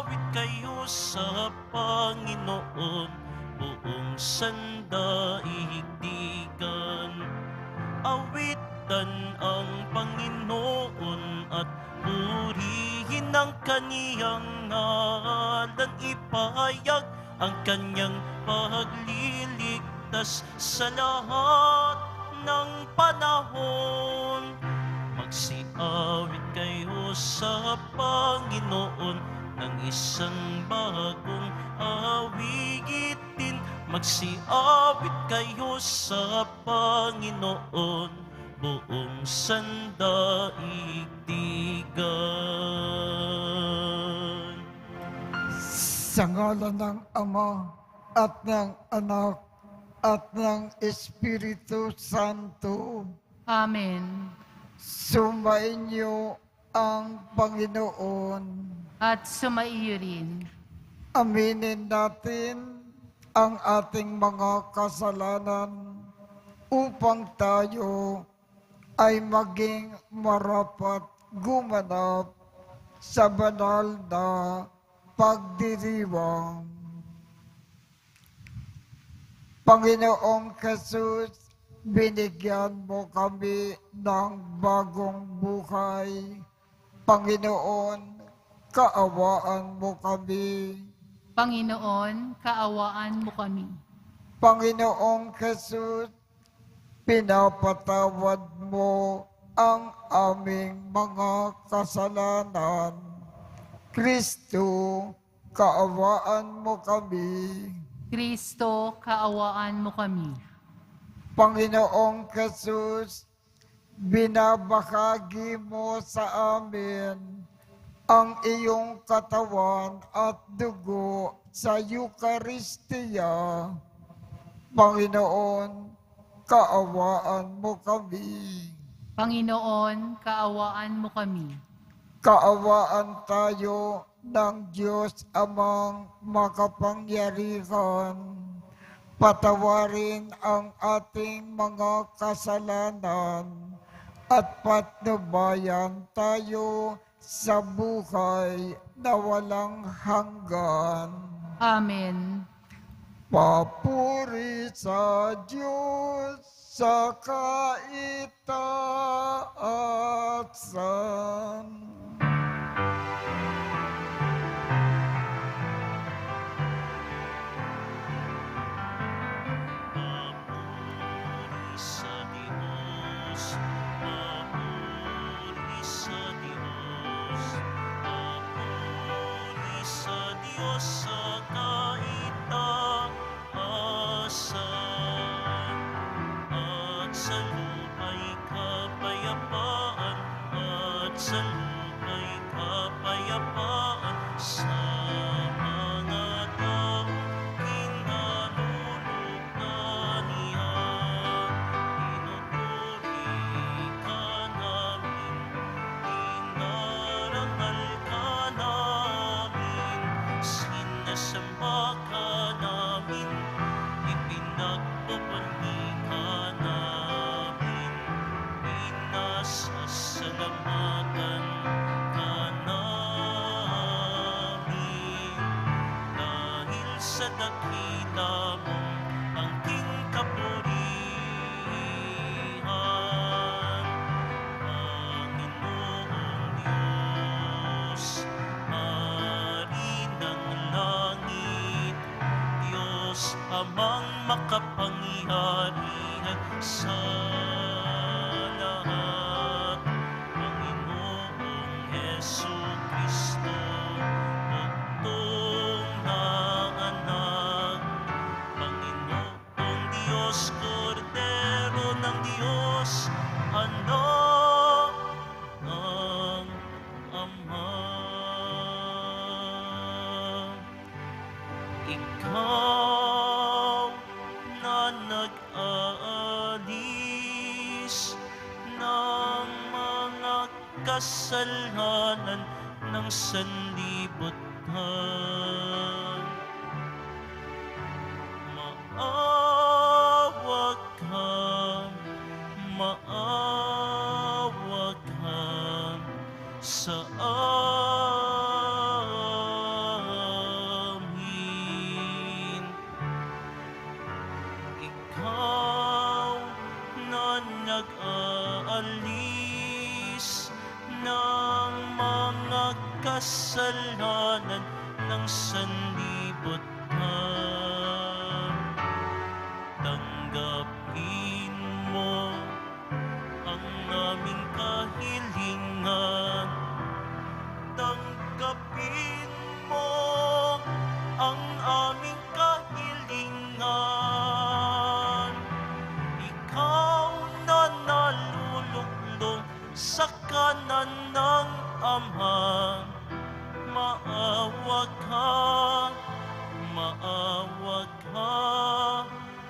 Mag-awit kayo sa Panginoon, buong sandaigdigan. Awitan ang Panginoon at purihin ang kaniyang ngalan. Ipahayag ang kanyang pagliligtas sa lahat ng panahon. Magsiawit kayo sa Panginoon ng isang bagong awitin. Magsiawit kayo sa Panginoon, buong sandaigdigan. Sa ngalan ng Ama at ng Anak at ng Espiritu Santo. Amen. Sumainyo ang Panginoon. At sumaiyo rin. Aminin natin ang ating mga kasalanan upang tayo ay maging marapat gumanap sa banal na pagdiriwang. Panginoong Jesus, binigyan mo kami ng bagong buhay. Panginoon, kaawaan mo kami. Panginoon, kaawaan mo kami. Panginoong Jesus, pinapatawad mo ang aming mga kasalanan. Kristo, kaawaan mo kami. Kristo, kaawaan mo kami. Panginoong Jesus, binabahagi mo sa amin ang iyong katawan at dugo sa Eucharistia. Panginoon, kaawaan mo kami. Panginoon, kaawaan mo kami. Kaawaan tayo ng Diyos Amang makapangyarihan. Patawarin ang ating mga kasalanan at patnubayan tayo sa buhay na walang hanggan. Amen. Papuri sa Diyos sa kaitaasan. Amang makapangyarihan sa lahat, Panginoong Jesucristo, bugtong na anak, Panginoong Diyos, Kordero ng Diyos, anak ng Ama. Ikaw na nag-aalis ng mga kasalanan ng sanlibutan. Maawa ka sa amin. kasalanan ng sanlibutan. Tanggapin mo ang aming kahilingan. Tanggapin mo ang aming kahilingan. Ikaw na nalulugdong sa kanan ng Ama, maawa ka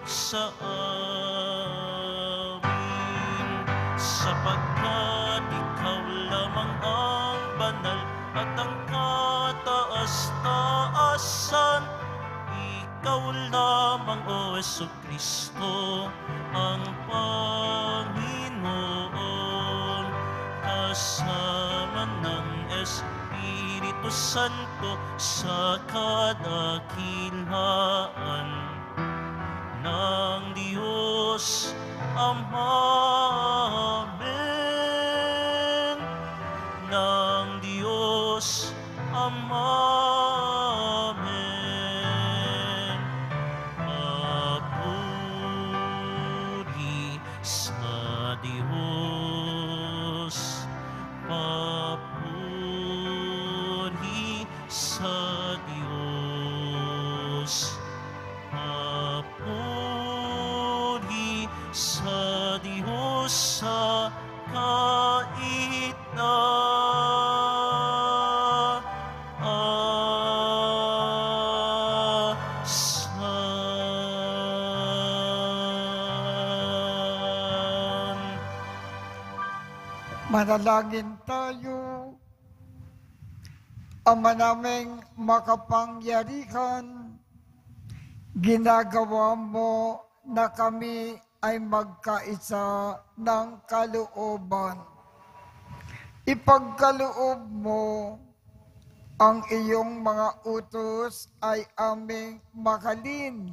sa amin, sapagkat ikaw lamang ang banal at ang kataas-taasan. Ikaw lamang, O Jesucristo, ang Panginoon, kasama ng Espiritu Santo sa kadakilaan ng Diyos Ama. Amen. Ng Diyos Ama. Amen. Papuri sa Diyos. Papuri sa Diyos. Papuri sa Diyos sa kaitaasan. Manalangin tayo. Ama naming makapangyarihan, ginagawa mo na kami ay magkaisa ng kalooban. Ipagkaloob mo ang iyong mga utos ay aming mahalin.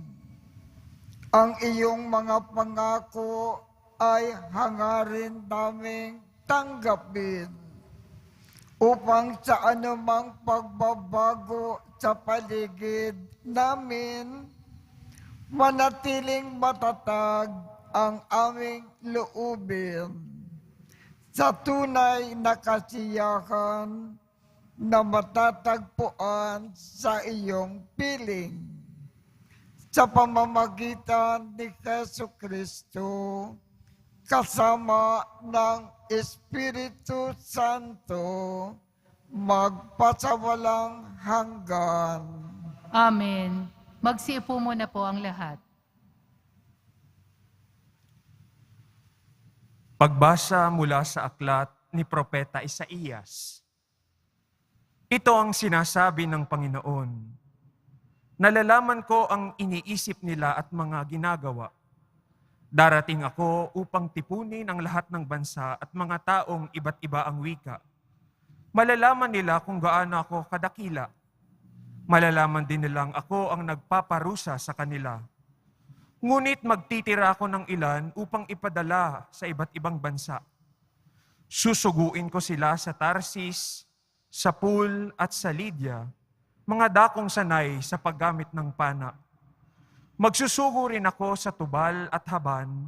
Ang iyong mga pangako ay hangarin naming tanggapin, upang sa anumang pagbabago sa paligid namin, manatiling matatag ang aming loobin sa tunay na kasiyahan na matatagpuan sa iyong piling. Sa pamamagitan ni Jesucristo, kasama ng Espiritu Santo, magpasawalang hanggan. Amen. Magsiupo muna po ang lahat. Pagbasa mula sa aklat ni Propeta Isaías. Ito ang sinasabi ng Panginoon. Nalalaman ko ang iniisip nila at mga ginagawa. Darating ako upang tipunin ang lahat ng bansa at mga taong iba't iba ang wika. Malalaman nila kung gaano ako kadakila. Malalaman din nilang ako ang nagpaparusa sa kanila. Ngunit magtitira ako ng ilan upang ipadala sa iba't ibang bansa. Susuguin ko sila sa Tarsis, sa Pul at sa Lydia, mga dakong sanay sa paggamit ng pana. Magsusugo rin ako sa Tubal at Haban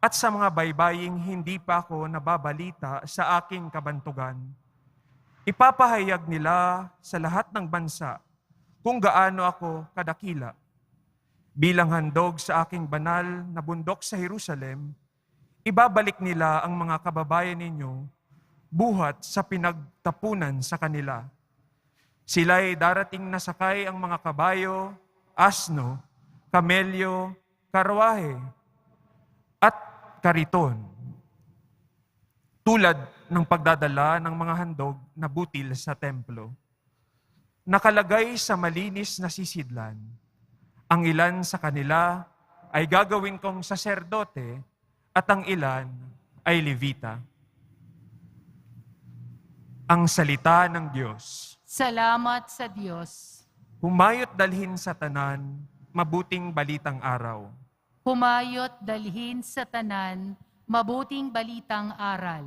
at sa mga baybaying hindi pa ako nababalita sa aking kabantugan. Ipapahayag nila sa lahat ng bansa kung gaano ako kadakila. Bilang handog sa aking banal na bundok sa Jerusalem, ibabalik nila ang mga kababayan ninyo buhat sa pinagtapunan sa kanila. Sila'y darating na sakay ang mga kabayo, asno, kamelyo, karwahe, at kariton. Tulad ng pagdadala ng mga handog na butil sa templo. Nakalagay sa malinis na sisidlan. Ang ilan sa kanila ay gagawin kong saserdote at ang ilan ay levita. Ang salita ng Diyos. Salamat sa Diyos. Humayot dalhin sa tanan, mabuting balitang araw. Humayot dalhin sa tanan, mabuting balitang aral.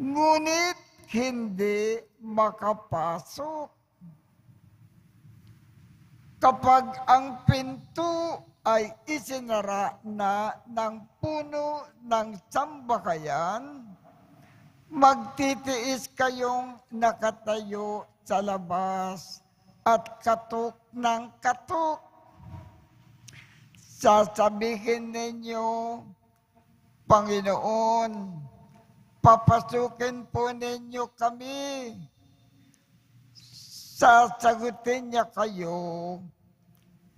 ngunit hindi makapasok. Kapag ang pinto ay isinara na ng puno ng sambahayan, magtitiis kayong nakatayo sa labas at katok ng katok. Sasabihin ninyo, Panginoon, papasukin po ninyo kami. Sasagutin niya kayo,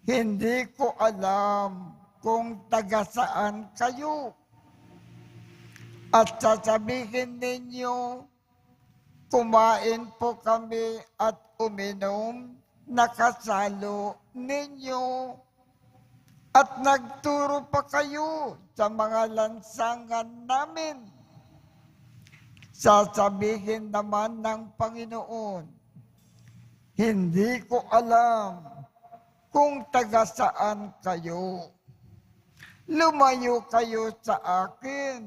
hindi ko alam kung taga saan kayo. At sasabihin ninyo, kumain po kami at uminom, nakasalo ninyo. At nagturo pa kayo sa mga lansangan namin. Sasabihin naman ng Panginoon, hindi ko alam kung taga saan kayo. Lumayo kayo sa akin,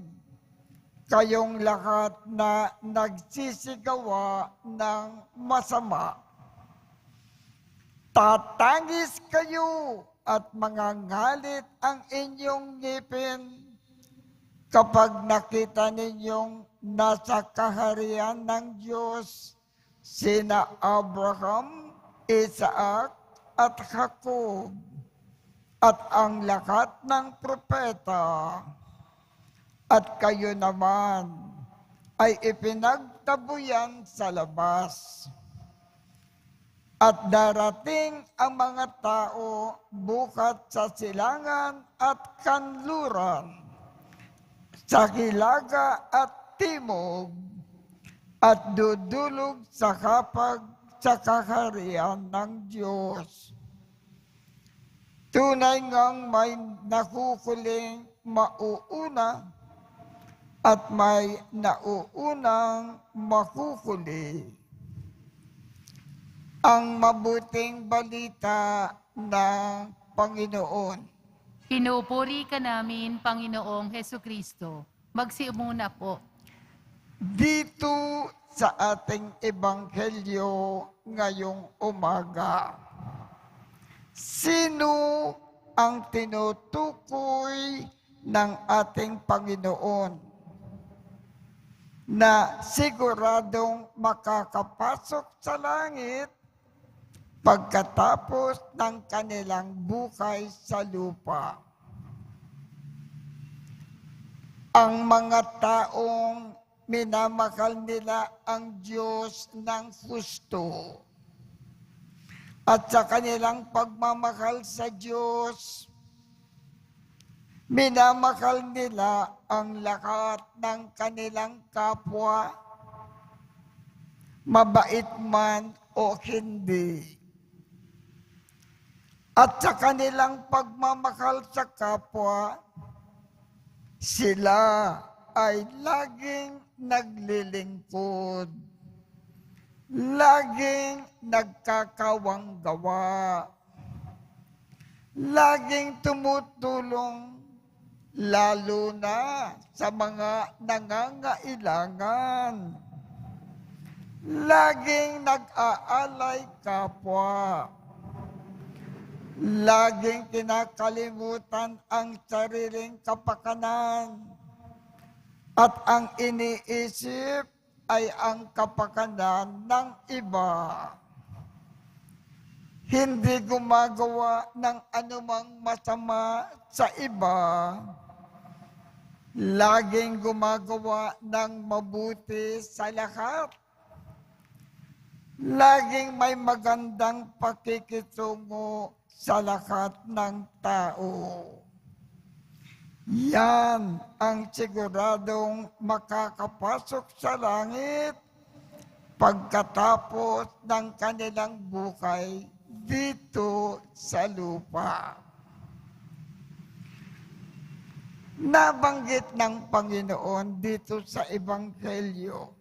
kayong lahat na nagsisigawa ng masama. Tatangis kayo at mangangalit ang inyong ngipin kapag nakita ninyong nasa kaharian ng Diyos sina Abraham, Isaac at Jacob at ang lahat ng propeta. At kayo naman ay ipinagtabuyan sa labas. At darating ang mga tao bukat sa silangan at kanluran, sa hilaga at timog, at dudulog sa kapag sa kaharian ng Diyos. Tunay ngang may nakukuling mauuna at may nauunang makukuli. Ang mabuting balita ng Panginoon. Pinupuri ka namin, Panginoong Hesukristo. Magsiumuna po. Dito sa ating ebanghelyo ngayong umaga, sino ang tinutukoy ng ating Panginoon na siguradong makakapasok sa langit pagkatapos ng kanilang buhay sa lupa? Ang mga taong minamahal nila ang Diyos ng husto. At sa kanilang pagmamahal sa Diyos, minamahal nila ang lahat ng kanilang kapwa, mabait man o hindi. At sa kanilang pagmamahal sa kapwa, sila ay laging naglilingkod, laging nagkakawang gawa, laging tumutulong, lalo na sa mga nangangailangan, laging nag-aalay kapwa, laging kinakalimutan ang sariling kapakanan, at ang iniisip ay ang kapakanan ng iba. Hindi gumagawa ng anumang masama sa iba, laging gumagawa ng mabuti sa lahat. Laging may magandang pakikitungo sa lahat ng tao. Yan ang siguradong makakapasok sa langit pagkatapos ng kanilang buhay dito sa lupa. Nabanggit ng Panginoon dito sa Ebanghelyo,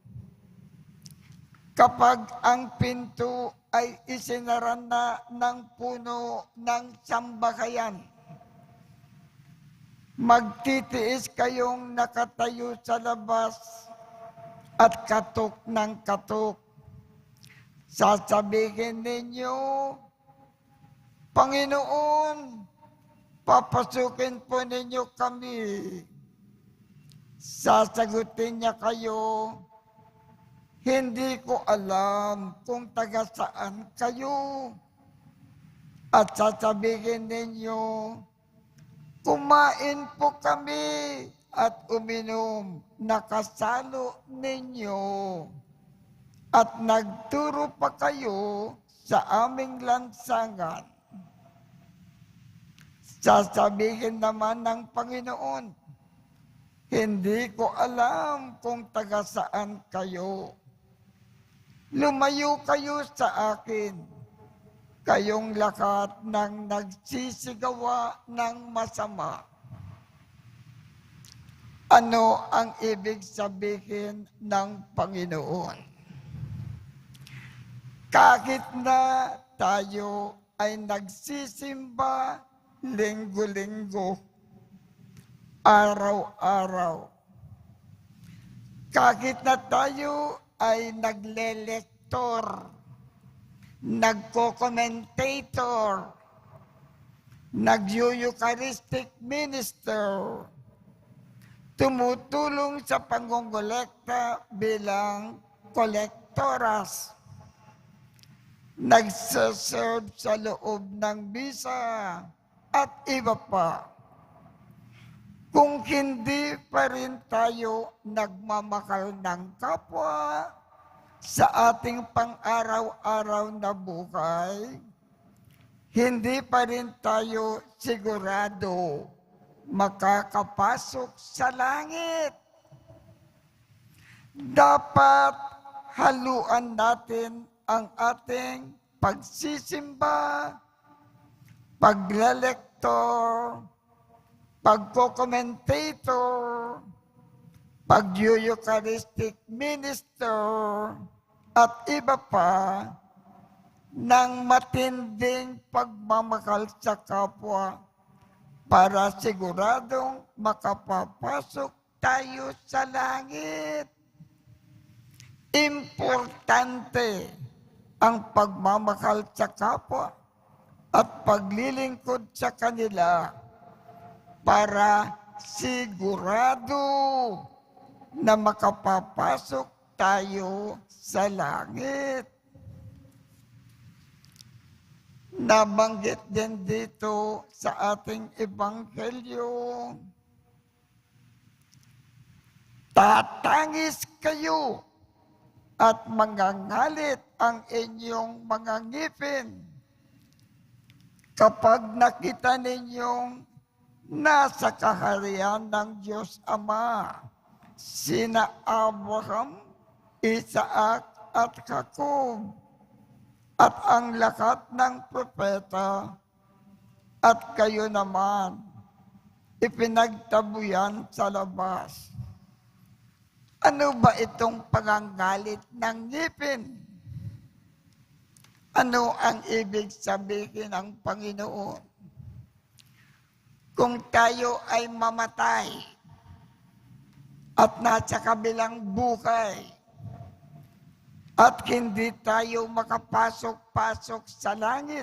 kapag ang pinto ay isinara na ng puno ng sambahayan, magtitiis kayong nakatayo sa labas at katok ng katok. Sasabihin ninyo, Panginoon, papasukin po ninyo kami. Sasagutin niya kayo, hindi ko alam kung taga saan kayo. At sasabihin ninyo, kumain po kami at uminom, nakasalo ninyo. At nagturo pa kayo sa aming lansangan. Sasabihin naman ng Panginoon, hindi ko alam kung taga saan kayo. Lumayo kayo sa akin, kayong lahat ng nagsisigawa ng masama. Ano ang ibig sabihin ng Panginoon? Kahit na tayo ay nagsisimba linggo-linggo, araw-araw. Kahit na tayo ay nagle-lector, nagko-commentator, nag-Eucharistic minister, tumutulong sa pangongolekta bilang kolektoras, nagsaserve sa loob ng bisa, at iba pa. Kung hindi pa rin tayo nagmamakal ng kapwa sa ating pang-araw-araw na buhay, hindi pa rin tayo sigurado makakapasok sa langit. Dapat haluan natin ang ating pagsisimba, paglalektor, pagko-commentator, pag-Eucharistic minister, at iba pa ng matinding pagmamakal sa kapwa para siguradong makapapasok tayo sa langit. Importante ang pagmamakal sa kapwa at paglilingkod sa kanila para sigurado na makapapasok tayo sa langit. Nabanggit din dito sa ating ebanghelyo, tatangis kayo at mangangalit ang inyong mga ngipin kapag nakita ninyong nasa kaharian ng Diyos Ama sina Abraham, Isaac at Jacob at ang lahat ng propeta, at kayo naman ipinagtabuyan sa labas. Ano ba itong pangangalit ng ngipin? Ano ang ibig sabihin ng Panginoon? Kung tayo ay mamatay at nasa kabilang buhay at hindi tayo makapasok-pasok sa langit,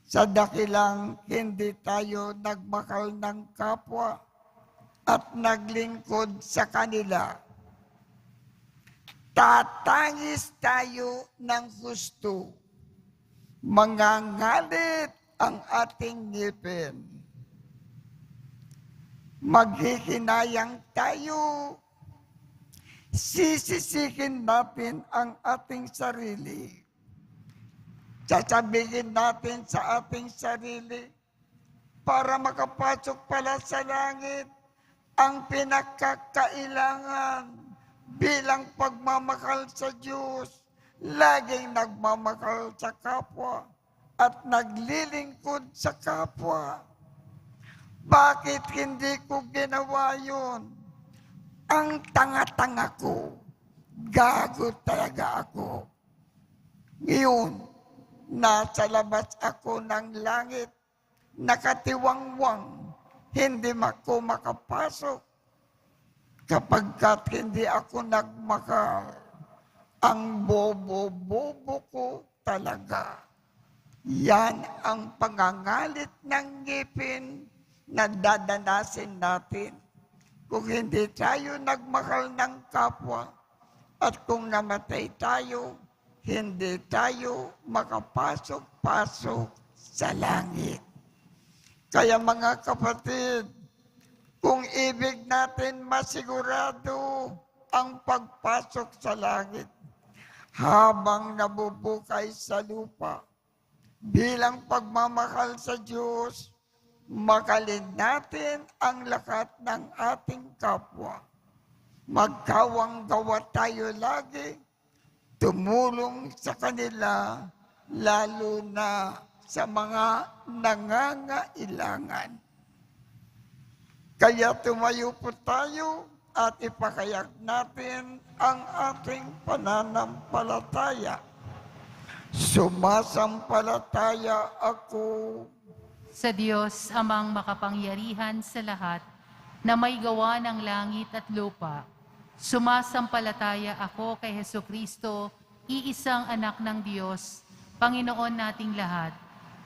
sa dakilang hindi tayo nagmakal ng kapwa at naglingkod sa kanila, tatangis tayo ng gusto, mangangalit ang ating ngipin. Maghihinayang tayo, sisisihin natin ang ating sarili. Sasabihin natin sa ating sarili, para makapasok pala sa langit, ang pinakakailangan bilang pagmamakal sa Diyos, laging nagmamakal sa kapwa at naglilingkod sa kapwa. Bakit hindi ko ginawa yun? Ang tanga-tanga ko, gago talaga ako. Ngayon, nasa labas ako ng langit, nakatiwangwang, hindi ako makapasok. Kapagkat hindi ako nagmakal, ang bobo-bobo ko talaga. Yan ang pangangalit ng ngipin na dadanasin natin. Kung hindi tayo nagmahal ng kapwa at kung namatay tayo, hindi tayo makapasok-pasok sa langit. Kaya mga kapatid, kung ibig natin masigurado ang pagpasok sa langit habang nabubukay sa lupa, bilang pagmamahal sa Diyos, makalin natin ang lakat ng ating kapwa. Magkawang gawa tayo lagi, tumulong sa kanila, lalo na sa mga nangangailangan. Kaya tumayo po tayo at ipakayag natin ang ating pananampalataya. Sumasampalataya ako Sa Diyos, amang makapangyarihan sa lahat, na may gawa ng langit at lupa. Sumasampalataya ako kay Hesukristo, iisang anak ng Diyos, Panginoon nating lahat.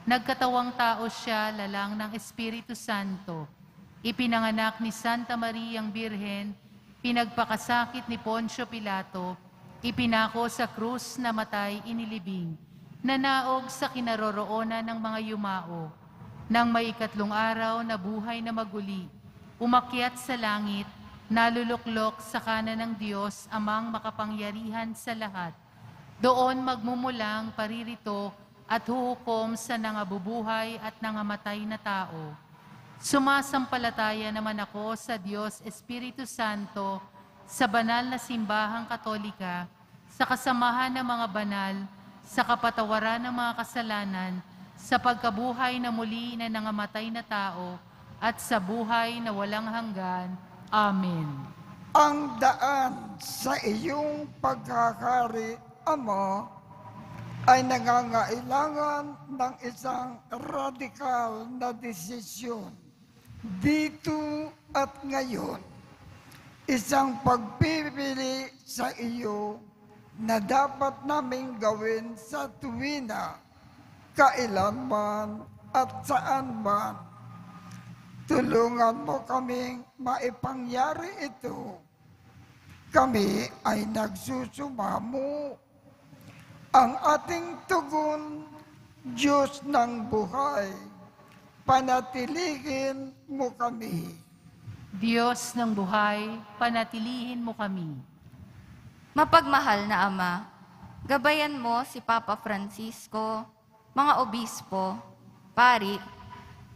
Nagkatawang tao siya, lalang ng Espiritu Santo. Ipinanganak ni Santa Mariang Birhen, pinagpakasakit ni Poncio Pilato, ipinako sa krus, namatay, inilibing, nanaog sa kinaroroonan ng mga yumao. Nang may ikatlong araw na buhay na maguli, umakyat sa langit, naluluklok sa kanan ng Diyos, amang makapangyarihan sa lahat. Doon magmumulang paririto at huhukom sa nangabubuhay at nangamatay na tao. Sumasampalataya naman ako sa Diyos Espiritu Santo, sa banal na simbahang katolika, sa kasamahan ng mga banal, sa kapatawaran ng mga kasalanan, sa pagkabuhay na muli na nangamatay na tao, at sa buhay na walang hanggan. Amen. ang daan sa iyong pagkakari, Ama, ay nangangailangan ng isang radikal na desisyon dito at ngayon. Isang pagpipili sa iyo na dapat naming gawin sa tuwina, kailanman at saan man. Tulungan mo kaming maipangyari ito. Kami ay nagsusumamo. Ang ating tugon, Diyos ng buhay, panatilihin mo kami. Diyos ng buhay, panatilihin mo kami. Mapagmahal na Ama, gabayan mo si Papa Francisco, mga obispo, pari,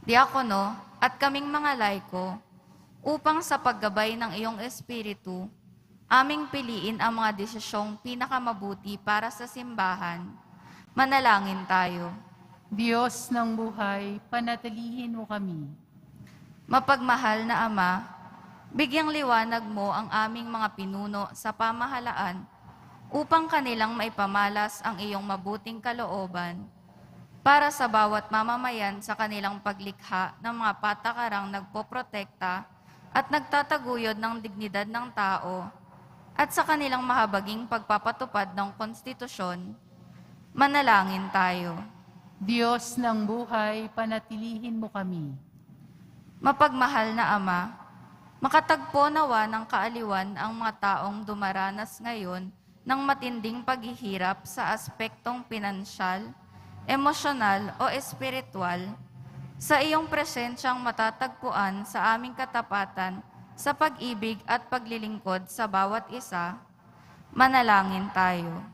diakono, at kaming mga laiko, upang sa paggabay ng iyong Espiritu, aming piliin ang mga desisyong pinakamabuti para sa simbahan. Manalangin tayo. Diyos ng buhay, panatilihin mo kami. Mapagmahal na Ama, bigyang liwanag mo ang aming mga pinuno sa pamahalaan upang kanilang maipamalas ang iyong mabuting kalooban para sa bawat mamamayan sa kanilang paglikha ng mga patakarang nagpoprotekta at nagtataguyod ng dignidad ng tao at sa kanilang mahabaging pagpapatupad ng konstitusyon. Manalangin tayo. Diyos ng buhay, panatilihin mo kami. Mapagmahal na Ama, makatagpo nawa ng kaaliwan ang mga taong dumaranas ngayon ng matinding paghihirap sa aspektong pinansyal, emosyonal o espiritual, sa iyong presensyang matatagpuan sa aming katapatan sa pag-ibig at paglilingkod sa bawat isa. Manalangin tayo.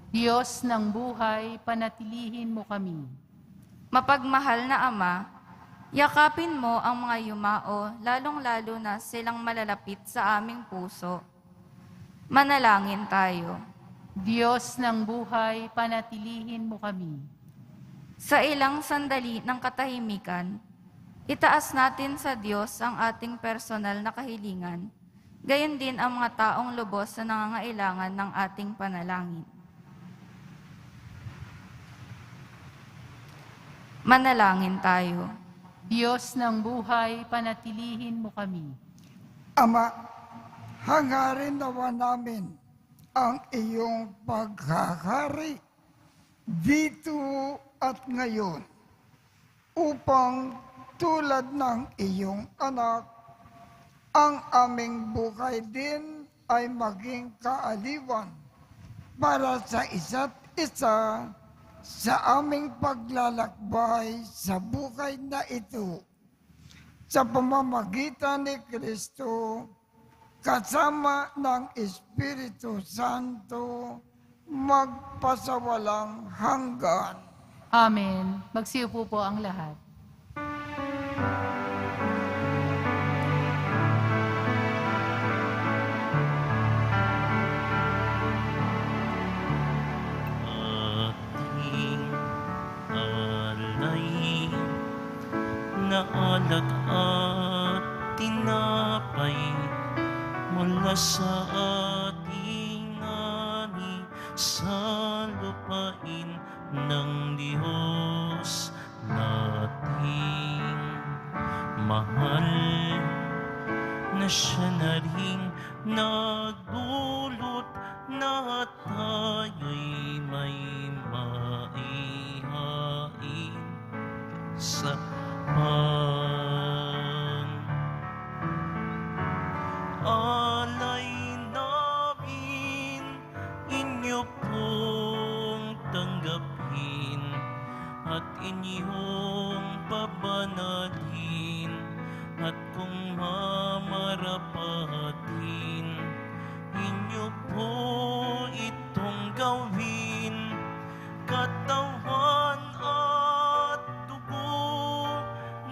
Diyos ng buhay, panatilihin mo kami. Mapagmahal na Ama, yakapin mo ang mga yumao, lalong-lalo na silang malalapit sa aming puso. Manalangin tayo. Diyos ng buhay, panatilihin mo kami. Sa ilang sandali ng katahimikan, itaas natin sa Diyos ang ating personal na kahilingan, gayon din ang mga taong lubos na nangangailangan ng ating panalangin. Manalangin tayo. Diyos ng buhay, panatilihin mo kami. Ama, hangarin nawa namin ang iyong paghahari dito at ngayon, upang tulad ng iyong anak, ang aming buhay din ay maging kaaliwan para sa isa't isa sa aming paglalakbay sa buhay na ito. Sa pamamagitan ni Kristo, kasama ng Espiritu Santo, magpasawalang hanggan. Amen. Magsiupo po ang lahat. Ating alay na alak at tinapay mula sa ating ani sa lupain ng Diyos nating mahal, na siya na rin nagdulot na tayo'y may maihain sa alay namin, inyo pong tanggapin at inyong pabanalin, at kung mamarapatin, inyo po itong gawin, katawan at dugo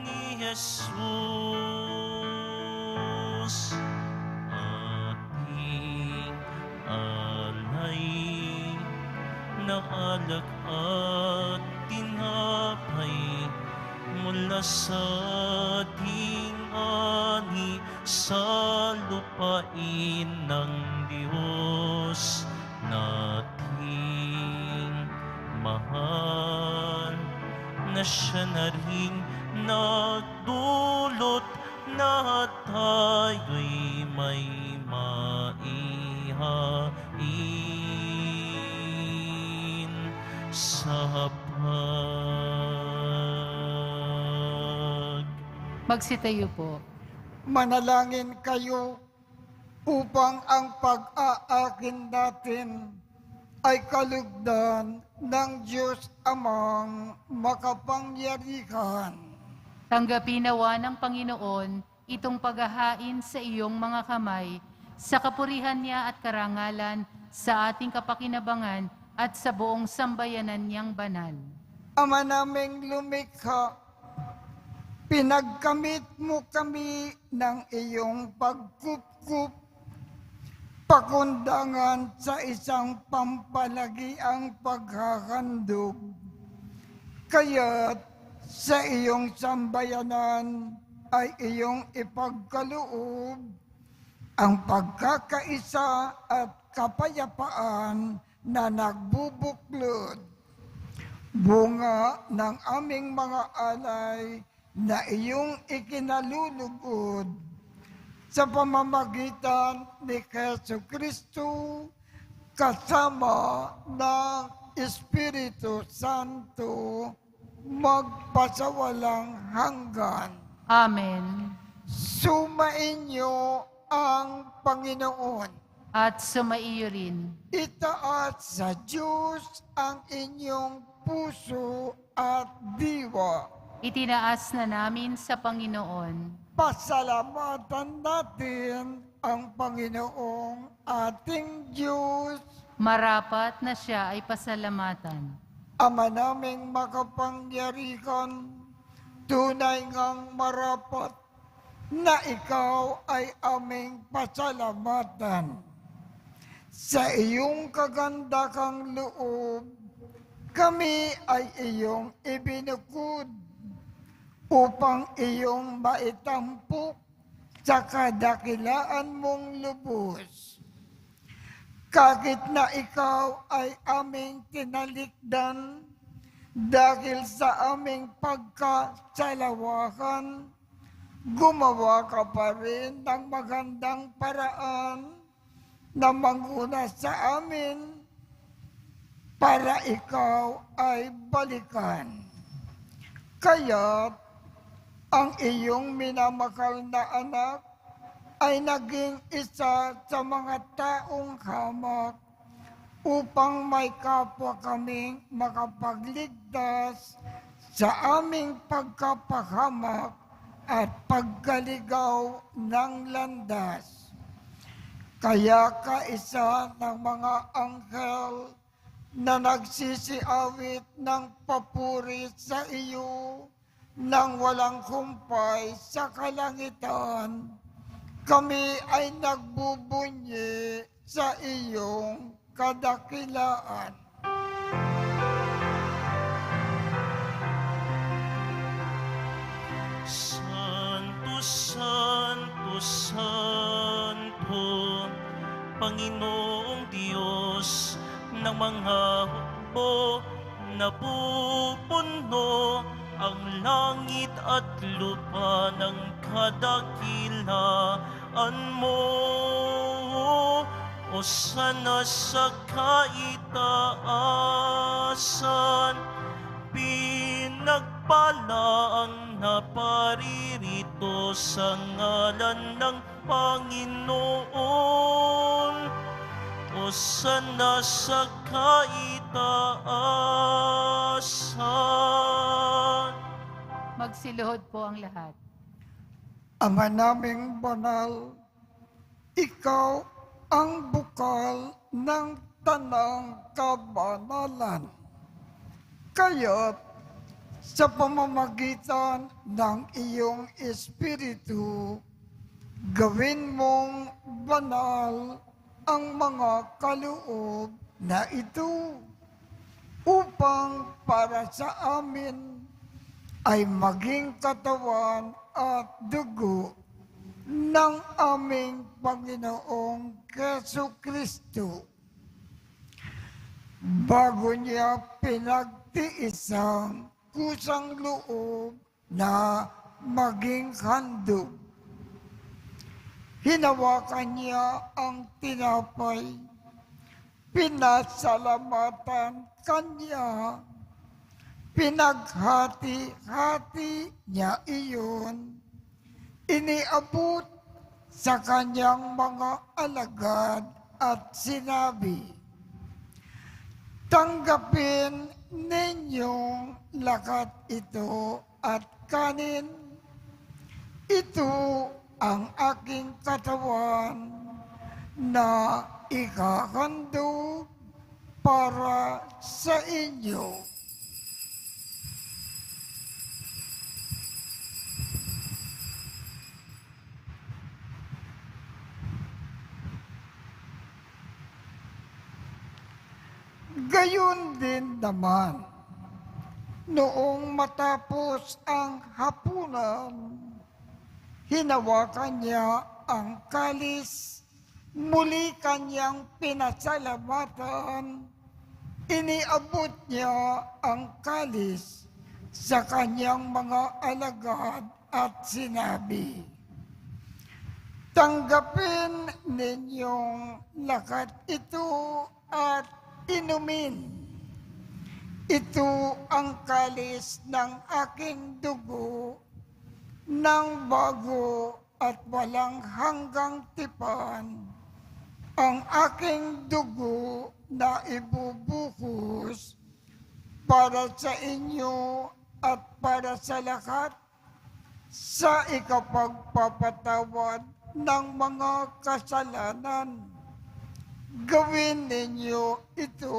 ni Jesus. Ating alay na alak at tinapay mula sa ating ani sa lupain ng Diyos nating mahal, na siya na rin nagdulot na tayo'y may maihain sa Magsitayo po. Manalangin kayo upang ang pag-aakin natin ay kalugdan ng Diyos Amang makapangyarihan. Tanggapin nawa ng Panginoon itong paghahain sa iyong mga kamay, sa kapurihan niya at karangalan, sa ating kapakinabangan at sa buong sambayanan niyang banal. Ama naming lumikha, pinagkamit mo kami ng iyong pagkukup, pakundangan sa isang pampalagiang paghahandog. Kaya't sa iyong sambayanan ay iyong ipagkaloob ang pagkakaisa at kapayapaan na nagbubuklod. Bunga ng aming mga alay na iyong ikinalulugod sa pamamagitan ni Jesucristo kasama ng Espiritu Santo magpasawalang hanggan. Amen. Sumainyo ang Panginoon. At sumaiyo rin. Itaas sa Diyos ang inyong puso at diwa. Itinaas na namin sa Panginoon. Pasalamatan natin ang Panginoong ating Diyos. Marapat na siya ay pasalamatan. Ama naming makapangyarihan, tunay ngang marapat na ikaw ay aming pasalamatan. Sa iyong kagandakang loob, kami ay iyong ibinukod upang iyong maitampok sa kadakilaan mong lubos. Kahit na ikaw ay aming tinalikdan dahil sa aming pagkasalawahan, gumawa ka pa rin ng magandang paraan na manguna sa amin para ikaw ay balikan. Kaya't ang iyong minamahal na anak ay naging isa sa mga taong hamak upang may kapwa kaming makapagligtas sa aming pagkapahamak at paggaligaw ng landas. Kaya kaisa ng mga anghel na nagsisiawit ng papuri sa iyo nang walang humpay sa kalangitan, kami ay nagbubunyi sa iyong kadakilaan. Santo, Santo, Santo, Panginoong Diyos ng mga hukbo, napupuno ang langit at lupa ng kadakilaan mo. O sana sa kaitaasan, pinagpala ang naparirito sa ngalan ng Panginoon. O sana sa kaitaasan. Magsiluhod po ang lahat. Ama naming banal, ikaw ang bukal ng tanang kabanalan. Kaya't sa pamamagitan ng iyong Espiritu, gawin mong banal ang mga kaloob na ito upang para sa amin ay maging katawan at dugo ng aming Panginoong Jesucristo. Bago niya pinagtiisang kusang loob na maging handog, hinawakan niya ang tinapay, pinasalamatan kanya, pinaghati-hati niya iyon, iniabot sa kanyang mga alagad at sinabi, "Tanggapin ninyong lakat ito at kanin. Ito ang aking katawan na ikahandog para sa inyo." Gayon din naman, noong matapos ang hapunan, hinawakan niya ang kalis, muli kanyang pinasalamatan, iniabot niya ang kalis sa kanyang mga alagad at sinabi, "Tanggapin ninyong lakat ito at inumin. Ito ang kalis ng aking dugo ng bago at walang hanggang tipan, ang aking dugo na ibubuhos para sa inyo at para sa lahat sa ikapagpapatawad ng mga kasalanan. Gawin ninyo ito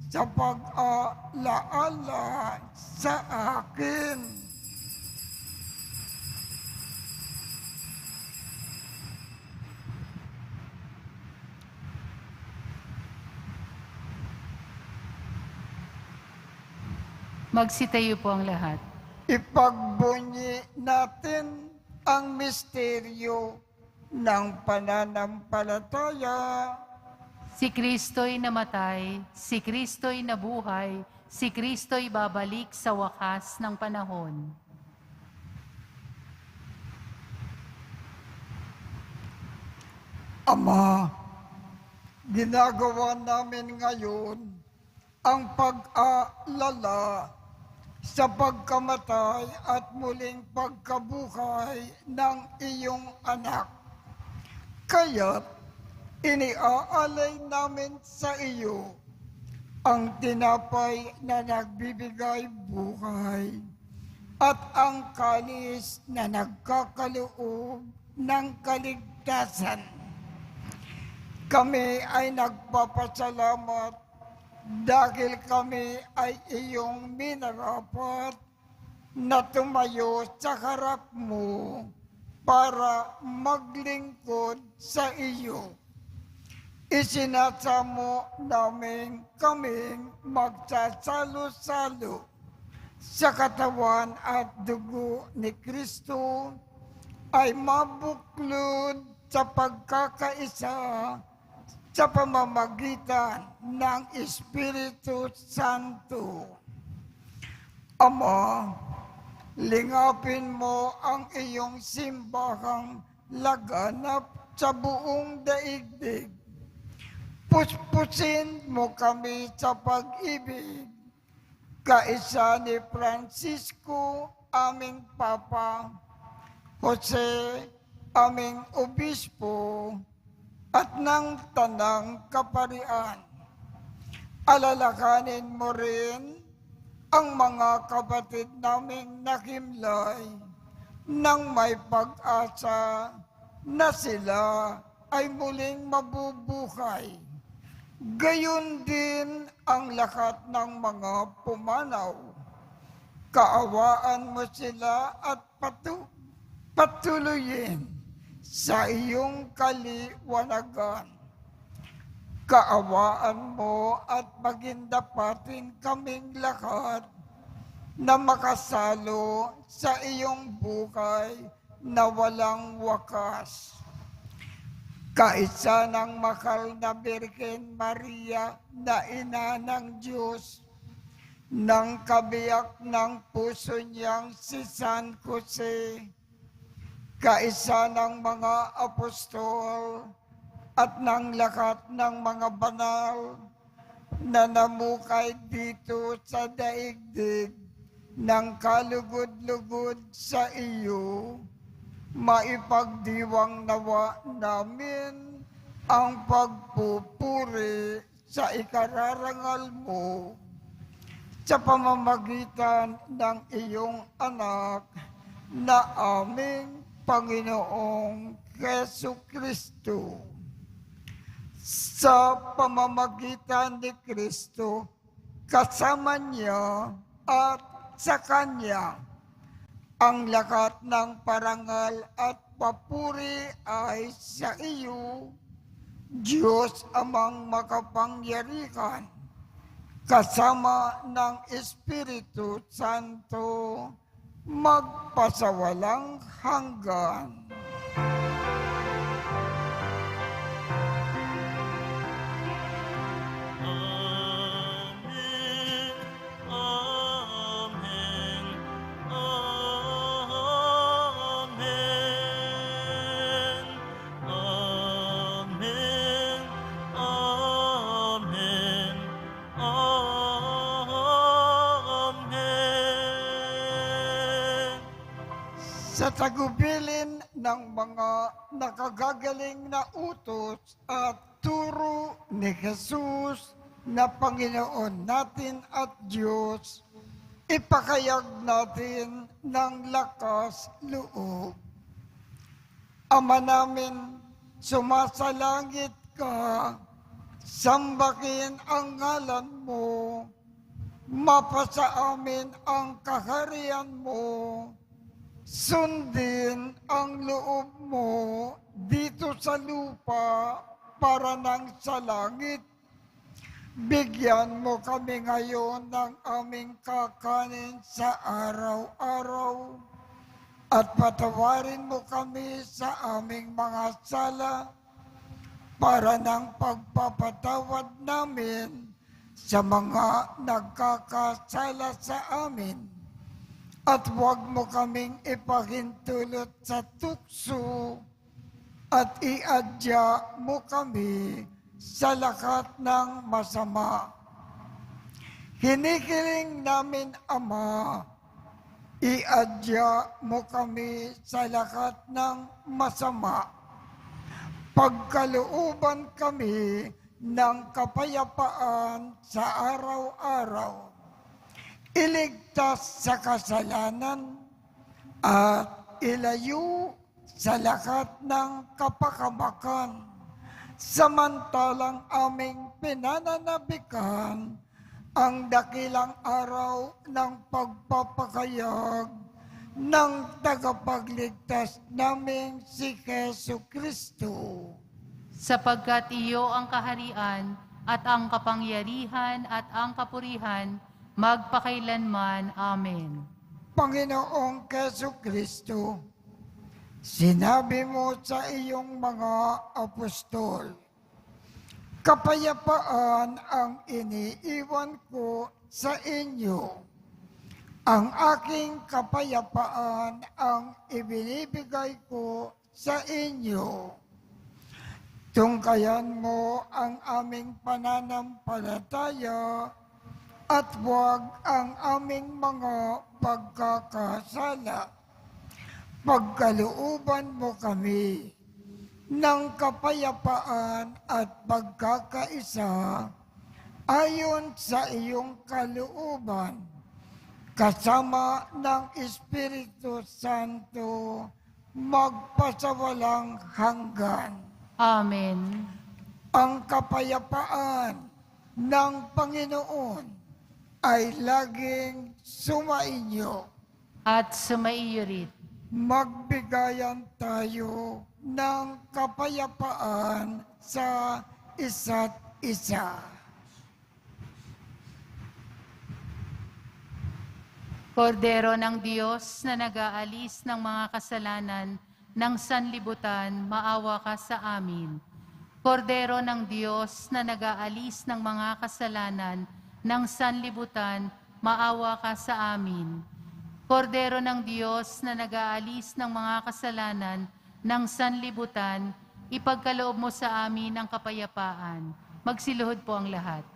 sa pag-alaala sa akin." Magsitayo po ang lahat. Ipagbunyi natin ang misteryo ng pananampalataya. Si Kristo'y namatay, si Kristo'y nabuhay, si Kristo'y babalik sa wakas ng panahon. Ama, ginagawa namin ngayon ang pag-aalala sa pagkamatay at muling pagkabuhay ng iyong anak. Kaya't iniaalay namin sa iyo ang tinapay na nagbibigay buhay at ang kalis na nagkakaloob ng kaligtasan. Kami ay nagpapasalamat dahil kami ay iyong minarapat na tumayo sa harap mo para maglingkod sa iyo. Isinasamo namin kaming magsasalo-salo sa katawan at dugo ni Kristo ay mabuklod sa pagkakaisa sa pamamagitan ng Espiritu Santo. Ama, lingapin mo ang iyong simbahang laganap sa buong daigdig. Puspusin mo kami sa pag-ibig, kaisa ni Francisco, aming Papa, Jose, aming Obispo, at ng Tanang Kaparian. Alalakanin mo rin ang mga kapatid naming nakimlay nang may pag-asa na sila ay muling mabubuhay. Gayon din ang lahat ng mga pumanaw. Kaawaan mo sila at patuloyin sa iyong kaliwanagan. Kaawaan mo at magindapatin kaming lahat na makasalo sa iyong buhay na walang wakas. Kaisa ng mahal na Birhen Maria na ina ng Diyos, ng kabiyak ng puso niyang si San Jose, kaisa ng mga apostol at ng lahat ng mga banal na namukay dito sa daigdig ng kalugod-lugod sa iyo, maipagdiwang nawa namin ang pagpupuri sa ikararangal mo sa pamamagitan ng iyong anak na aming Panginoong Jesucristo. Sa pamamagitan ni Kristo, kasama niya at sa Kanya, ang lahat ng parangal at papuri ay sa iyo, Diyos amang makapangyarihan, kasama ng Espiritu Santo, magpasawalang hanggan. Amen, amen, amen, amen, amen. Sa tagubilin ng mga nakagagaling na utos at turo ni Jesus na Panginoon natin at Diyos, ipakayag natin ng lakas loob. Ama namin, sumasalangit ka, sambahin ang ngalan mo, mapasa amin ang kaharian mo, sundin ang loob mo dito sa lupa para nang sa langit. Bigyan mo kami ngayon ng aming kakanin sa araw-araw at patawarin mo kami sa aming mga sala para ng pagpapatawad namin sa mga nagkakasala sa amin. At huwag mo kaming ipahintulot sa tukso, at iadya mo kami sa lahat ng masama. Hinihiling namin, Ama, iadya mo kami sa lahat ng masama. Pagkalooban kami ng kapayapaan sa araw-araw. Iligtas sa kasalanan at ilayo sa lahat ng kapakamakan. Samantalang aming pinananabikan ang dakilang araw ng pagpapakayag ng tagapagligtas naming si Jesucristo. Sapagkat iyo ang kaharian at ang kapangyarihan at ang kapurihan magpakailanman. Amen. Panginoong Jesucristo, sinabi mo sa iyong mga apostol, kapayapaan ang iniiwan ko sa inyo. Ang aking kapayapaan ang ibinibigay ko sa inyo. Tungkayan mo ang aming pananampalataya at huwag ang aming mga pagkakasala. Pagkalooban mo kami ng kapayapaan at pagkakaisa ayon sa iyong kalooban, kasama ng Espiritu Santo, magpasawalang hanggan. Amen. Ang kapayapaan ng Panginoon ay laging sumainyo. At sumaiyo rin. Magbigayan tayo ng kapayapaan sa isa't isa. Kordero ng Diyos na nag-aalis ng mga kasalanan ng sanlibutan, maawa ka sa amin. Kordero ng Diyos na nag-aalis ng mga kasalanan ng sanlibutan, maawa ka sa amin. Kordero ng Diyos na nag-aalis ng mga kasalanan ng sanlibutan, ipagkaloob mo sa amin ang kapayapaan. Magsiluhod po ang lahat.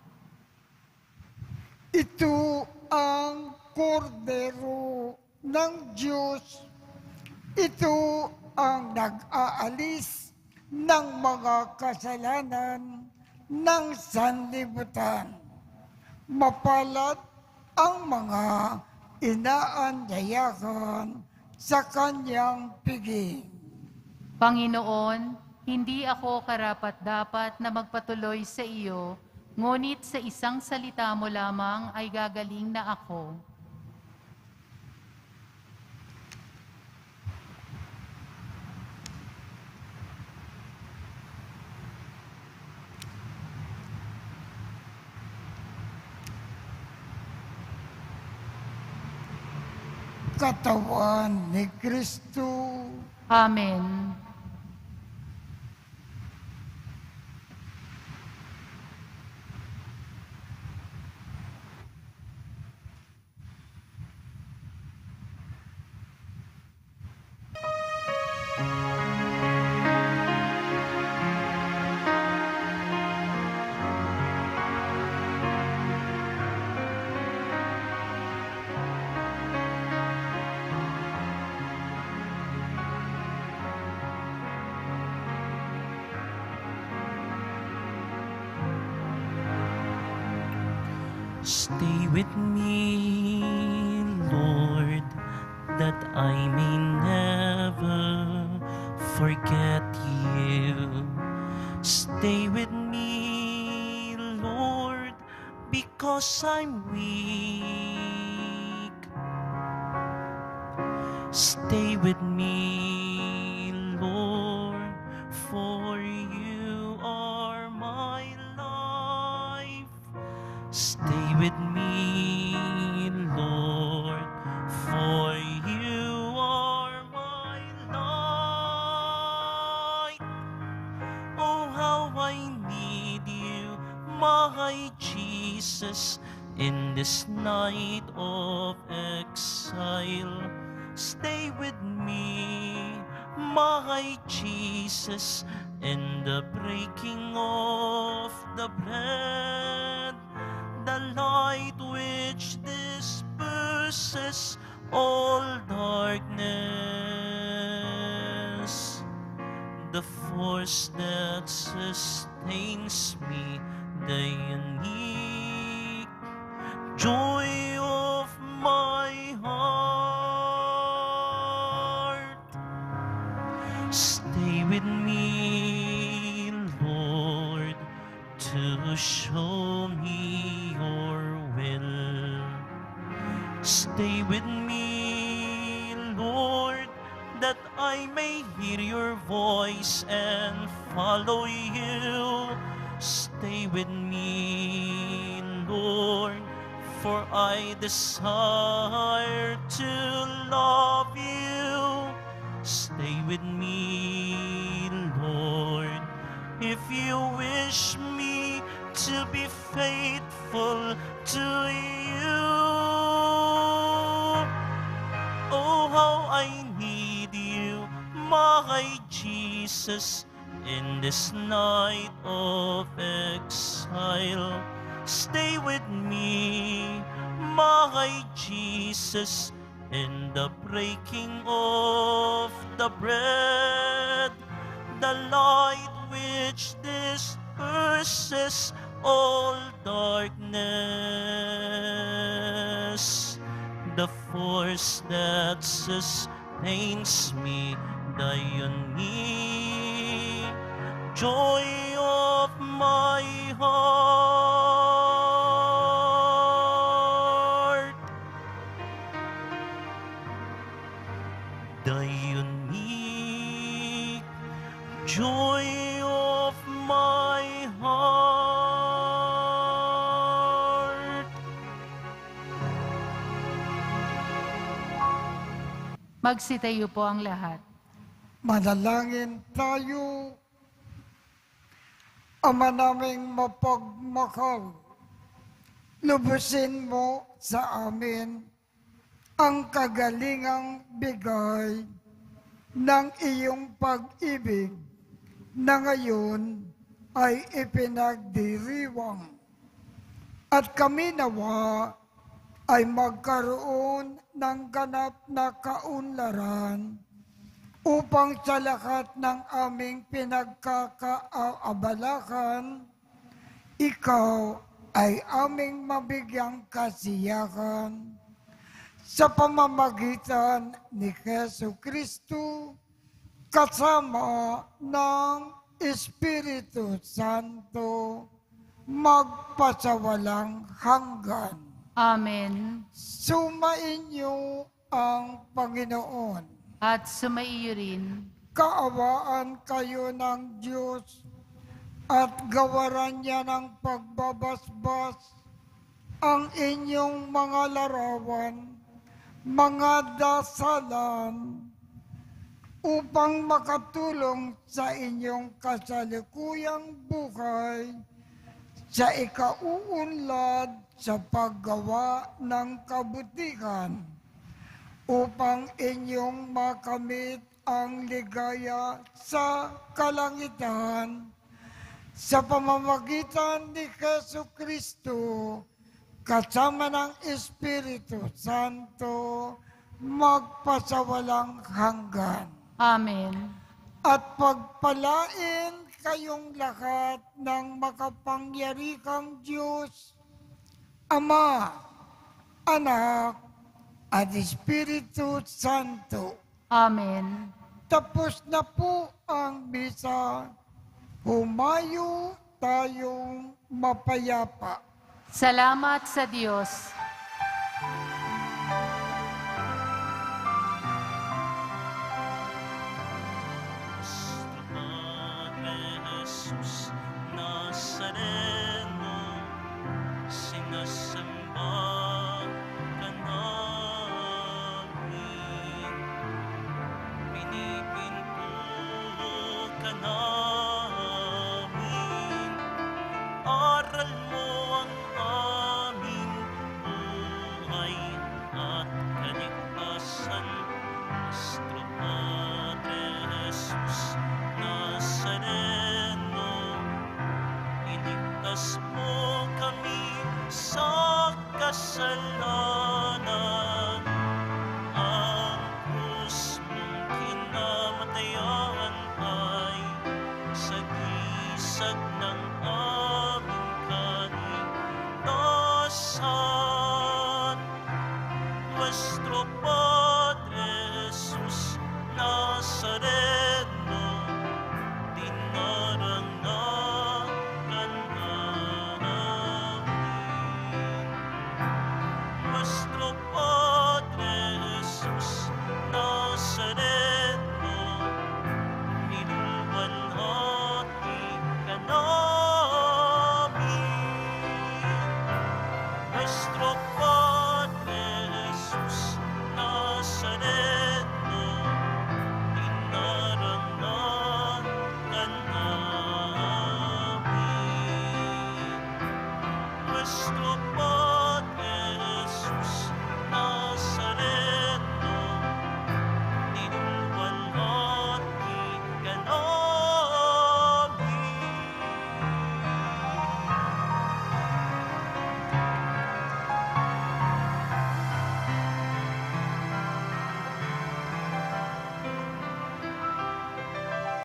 Ito ang kordero ng Diyos. Ito ang nag-aalis ng mga kasalanan ng sanlibutan. Mapalad ang mga inaanyayahan sa kanyang piging. Panginoon, hindi ako karapat-dapat na magpatuloy sa iyo, ngunit sa isang salita mo lamang ay gagaling na ako. Katawan ni Kristo. Amen. Stay with me, Lord, that I may never forget you. Stay with me, Lord, because I'm weak. Stay with me, Lord, for you are my life. Stay with me, Lord, for you are my light. Oh, how I need you, my Jesus, in this night of exile. stay with me, my Jesus, in the breaking of the bread, the light which disperses all darkness, the force that sustains me, the unique joy of my heart. Stay with me, Lord, to show me your will. Stay with me, Lord, that I may hear your voice and follow you. Stay with me, Lord, for I desire to love you. Stay with me, Lord, if you wish me to be faithful to you. Oh, how I need you, my Jesus, in this night of exile. Stay with me, my Jesus, in the breaking of the bread, the light which disperses all darkness, the force that sustains me, the unique joy of my heart. The unique joy of my heart. Magsitayo po ang lahat. Manalangin tayo. Ama naming mapagmahal, lubusin mo sa amin ang kagalingang bigay ng iyong pag-ibig na ngayon ay ipinagdiriwang. At kami nawa ay magkaroon ng ganap na kaunlaran upang sa lahat ng aming pinagkakaabalakan, ikaw ay aming mabigyang kasiyahan sa pamamagitan ni Jesucristo kasama ng Espiritu Santo magpasawalang hanggan. Amen. Sumainyo ang Panginoon. At sumaiyo rin. Kaawaan kayo ng Diyos at gawaran niya ng pagbabasbas ang inyong mga larawan, mga dasalan, upang makatulong sa inyong kasalukuyang buhay sa ikauunlad sa paggawa ng kabutihan, upang inyong makamit ang ligaya sa kalangitan sa pamamagitan ni Jesucristo kasama ng Espiritu Santo magpasawalang hanggan. Amen. At pagpalain kayong lahat ng makapangyarihang Diyos, Ama, Anak, at Espiritu Santo. Amen. Tapos na po ang misa. Humayo tayong mapayapa. Salamat sa Diyos. Jesus Nazareno, sinasamba ka namin, pinipinto ka namin, aral mo ang aming buhay kasalanan. Ang krus mong kinamatayan ay sagisag ng aming kaligtasan. Nuestro Padre Jesus Nazareno, dinarangalan namin. Nuestro Padre Jesus Nazareno, niluwalhati ka namin. Nuestro Padre Jesus Nazareno, dinarangalan namin. Nuestro